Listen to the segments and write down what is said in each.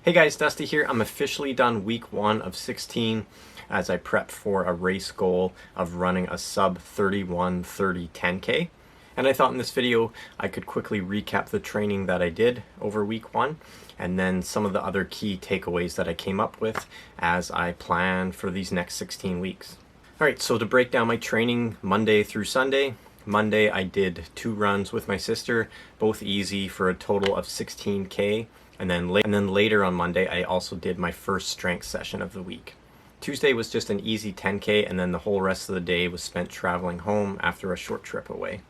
Hey guys, Dusty here. I'm officially done week 1 of 16 as I prep for a race goal of running a sub 31:30 10K. And I thought in this video I could quickly recap the training that I did over week 1 and then some of the other key takeaways that I came up with as I plan for these next 16 weeks. Alright, so to break down my training Monday through Sunday, Monday I did 2 runs with my sister, both easy for a total of 16K. And then later on Monday, I also did my first strength session of the week. Tuesday was just an easy 10K, and then the whole rest of the day was spent traveling home after a short trip away.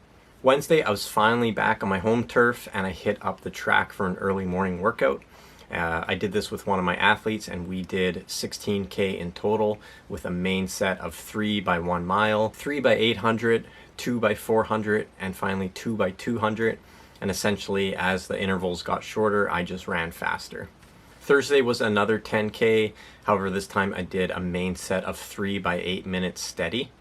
Wednesday, I was finally back on my home turf, and I hit up the track for an early morning workout. I did this with one of my athletes, and we did 16K in total with a main set of 3 by 1 mile, 3 by 800, 2 by 400, and finally 2 by 200. And essentially, as the intervals got shorter, I just ran faster. Thursday was another 10K. However, this time I did a main set of 3 by 8 minutes steady.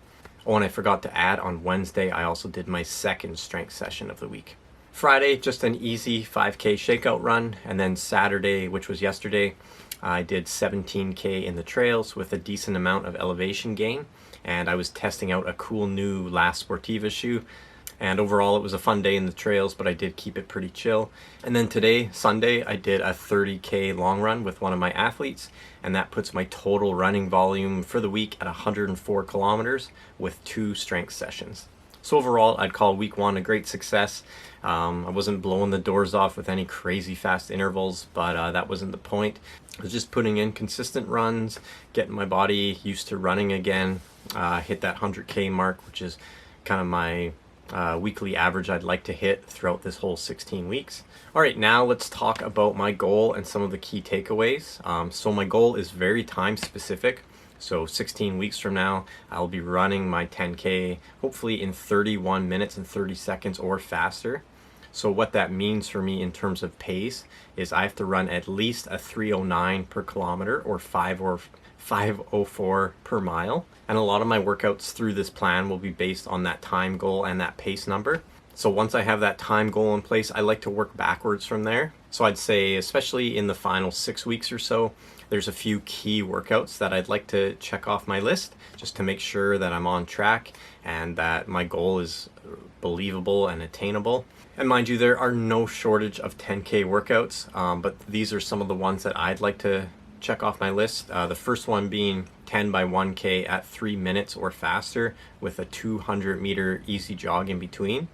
Oh, and I forgot to add, on Wednesday, I also did my second strength session of the week. Friday, just an easy 5K shakeout run. And then Saturday, which was yesterday, I did 17K in the trails with a decent amount of elevation gain. And I was testing out a cool new La Sportiva shoe. And overall, it was a fun day in the trails, but I did keep it pretty chill. And then today, Sunday, I did a 30K long run with one of my athletes, and that puts my total running volume for the week at 104 kilometers with 2 strength sessions. So overall, I'd call week 1 a great success. I wasn't blowing the doors off with any crazy fast intervals, but that wasn't the point. I was just putting in consistent runs, getting my body used to running again, hit that 100K mark, which is kind of my weekly average I'd like to hit throughout this whole 16 weeks. Alright, now let's talk about my goal and some of the key takeaways. So my goal is very time specific. So 16 weeks from now, I'll be running my 10K hopefully in 31 minutes and 30 seconds or faster. So what that means for me in terms of pace is I have to run at least a 3:09 per kilometer or 5:04 per mile. And a lot of my workouts through this plan will be based on that time goal and that pace number. So once I have that time goal in place, I like to work backwards from there. So I'd say, especially in the final 6 weeks or so, there's a few key workouts that I'd like to check off my list just to make sure that I'm on track and that my goal is believable and attainable. And mind you, there are no shortage of 10K workouts, but these are some of the ones that I'd like to check off my list. The first one being 10 by 1K at 3 minutes or faster with a 200-meter easy jog in between.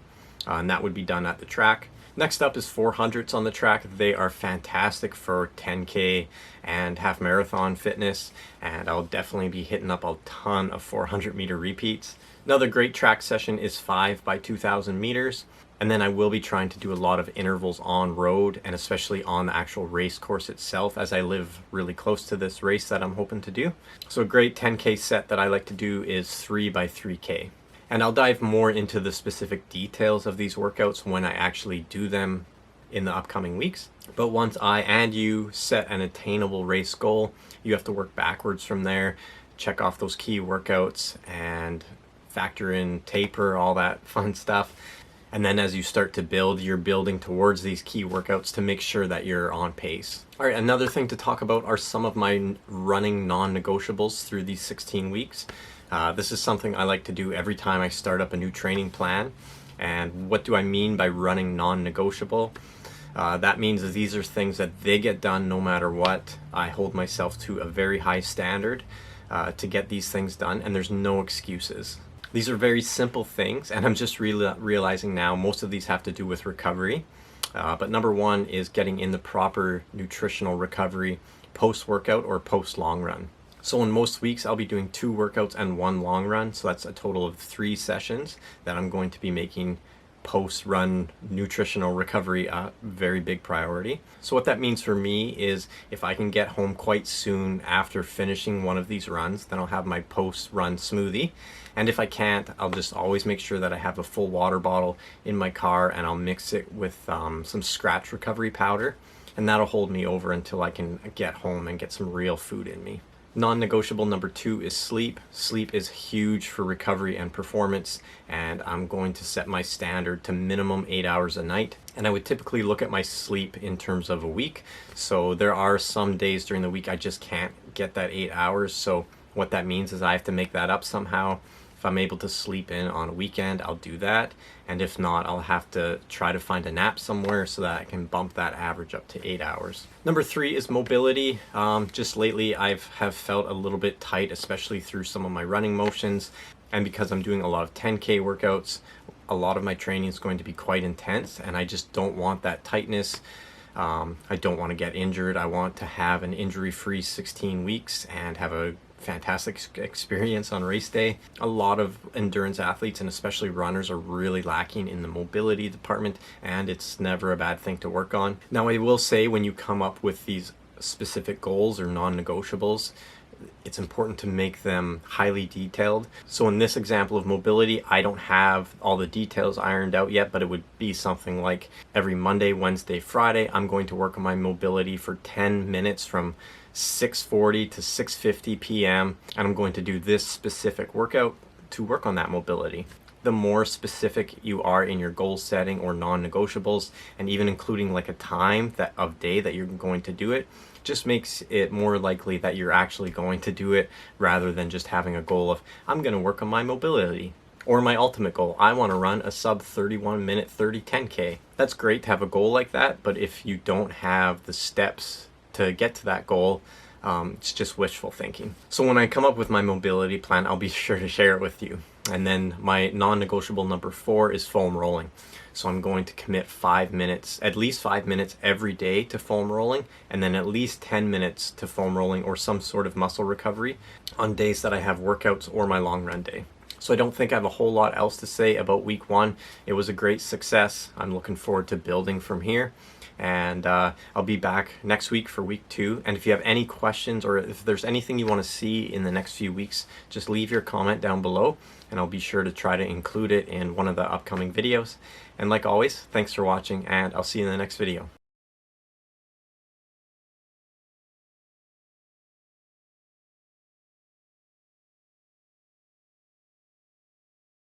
And that would be done at the track. Next up is 400s on the track. They are fantastic for 10K and half marathon fitness, and I'll definitely be hitting up a ton of 400-meter repeats. Another great track session is 5 by 2,000 meters. And then I will be trying to do a lot of intervals on road and especially on the actual race course itself, as I live really close to this race that I'm hoping to do. So a great 10K set that I like to do is 3 by 3K. And I'll dive more into the specific details of these workouts when I actually do them in the upcoming weeks. But once I and you set an attainable race goal, you have to work backwards from there, check off those key workouts and factor in taper, all that fun stuff. And then as you start to build, you're building towards these key workouts to make sure that you're on pace. All right, another thing to talk about are some of my running non-negotiables through these 16 weeks. This is something I like to do every time I start up a new training plan. And what do I mean by running non-negotiable? That means that these are things that they get done no matter what. I hold myself to a very high standard to get these things done, and there's no excuses. These are very simple things, and I'm just realizing now most of these have to do with recovery. But number 1 is getting in the proper nutritional recovery post-workout or post-long run. So in most weeks, I'll be doing 2 workouts and 1 long run. So that's a total of 3 sessions that I'm going to be making post-run nutritional recovery a very big priority. So what that means for me is if I can get home quite soon after finishing one of these runs, then I'll have my post-run smoothie. And if I can't, I'll just always make sure that I have a full water bottle in my car, and I'll mix it with some scratch recovery powder, and that'll hold me over until I can get home and get some real food in me. Non-negotiable number 2 is sleep. Sleep is huge for recovery and performance, and I'm going to set my standard to minimum 8 hours a night. And I would typically look at my sleep in terms of a week. So there are some days during the week I just can't get that 8 hours. So what that means is I have to make that up somehow. If I'm able to sleep in on a weekend, I'll do that. And if not, I'll have to try to find a nap somewhere so that I can bump that average up to 8 hours. Number 3 is mobility. Just lately, have felt a little bit tight, especially through some of my running motions. And because I'm doing a lot of 10K workouts, a lot of my training is going to be quite intense, and I just don't want that tightness. I don't want to get injured. I want to have an injury-free 16 weeks and have a fantastic experience on race day. A lot of endurance athletes and especially runners are really lacking in the mobility department, and it's never a bad thing to work on. Now, I will say, when you come up with these specific goals or non-negotiables, it's important to make them highly detailed. So in this example of mobility, I don't have all the details ironed out yet, but it would be something like every Monday, Wednesday, Friday, I'm going to work on my mobility for 10 minutes from 6:40 to 6:50 p.m. and I'm going to do this specific workout to work on that mobility. The more specific you are in your goal setting or non-negotiables, and even including like a time of day that you're going to do it, just makes it more likely that you're actually going to do it, rather than just having a goal of, I'm going to work on my mobility. Or my ultimate goal, I want to run a sub 31 minute 30 10K. That's great to have a goal like that, but if you don't have the steps to get to that goal, it's just wishful thinking. So when I come up with my mobility plan, I'll be sure to share it with you. And then my non-negotiable number 4 is foam rolling. So I'm going to commit 5 minutes, at least 5 minutes every day to foam rolling, and then at least 10 minutes to foam rolling or some sort of muscle recovery on days that I have workouts or my long run day. So I don't think I have a whole lot else to say about week 1. It was a great success. I'm looking forward to building from here. And I'll be back next week for week 2. And if you have any questions, or if there's anything you want to see in the next few weeks, just leave your comment down below, and I'll be sure to try to include it in one of the upcoming videos. And like always, thanks for watching, and I'll see you in the next video.